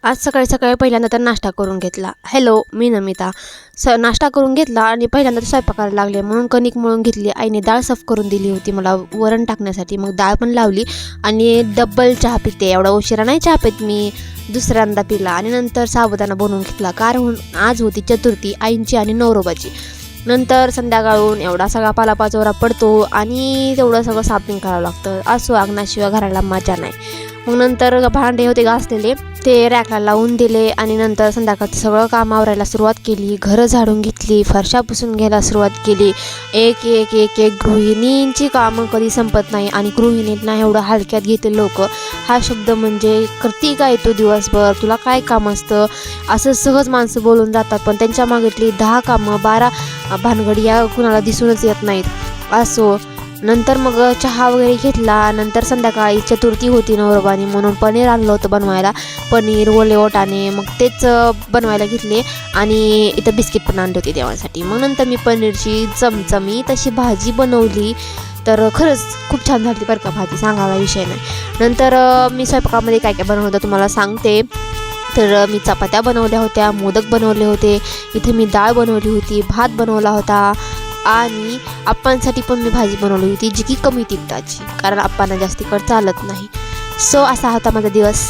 आज सकाळी सकाळी पहिल्यांदा तर नाश्ता करून घेतला. हॅलो, मी नमिता. नाश्ता करून घेतला आणि पहिल्यांदा तर स्वयंपाकाला लागले म्हणून कणिक मळून घेतली. आईने डाळ साफ करून दिली होती मला वरण टाकण्यासाठी. मग डाळ पण लावली आणि डबल चहा पिते. एवढा उशिरा नाही चहा पित मी, दुसऱ्यांदा पिला. आणि नंतर साबुदाणा बनवून घेतला, कारण आज होती चतुर्थी आईंची आणि नवरोबाची. नंतर संध्याकाळून एवढा सगळा पालापाचोरा पडतो आणि तेवढं सगळं साफिंग करावं लागतं. असो, अंगणाशिवाय घराला मजा नाही. मग नंतर भांडे होते घासलेले, ते रॅकला लावून दिले आणि नंतर संध्याकाळचं सगळं काम आवरायला सुरुवात केली. घरं झाडून घेतली, फरशा पुसून घ्यायला सुरुवात केली. एक एक एक एक गृहिणींची कामं कधी संपत नाही आणि गृहिणींना एवढं हलक्यात घेते लोक. हा शब्द म्हणजे करती काय तू दिवसभर, तुला काय काम असतं, असं सहज माणसं बोलून जातात. पण त्यांच्या मागितली 10 कामं 12 भानगडी या कुणाला दिसूनच येत नाहीत. असो, नंतर मग चहा वगैरे घेतला. नंतर संध्याकाळी चतुर्थी होती नवरोबानी म्हणून पनीर आणलं होतं बनवायला. पनीर, ओले वाटाणे, मग तेच बनवायला घेतले आणि इथं बिस्किट पण आणले होते देवासाठी. मग नंतर मी पनीरची चमचमीत अशी भाजी बनवली. तर खरंच खूप छान झाली बरं का भाजी, सांगायला विषय नाही. नंतर मी स्वयंपाकामध्ये काय काय बनवलं होतं तुम्हाला सांगते. तर मी चपात्या बनवल्या होत्या, मोदक बनवले होते, इथे मी डाळ बनवली होती, भात बनवला होता आणि आप्पांसाठी पण मी भाजी बनवली होती, जी की कमी तिखटाची, कारण आप्पांना जास्त तिखट चालत नाही. सो असा होता माझा दिवस.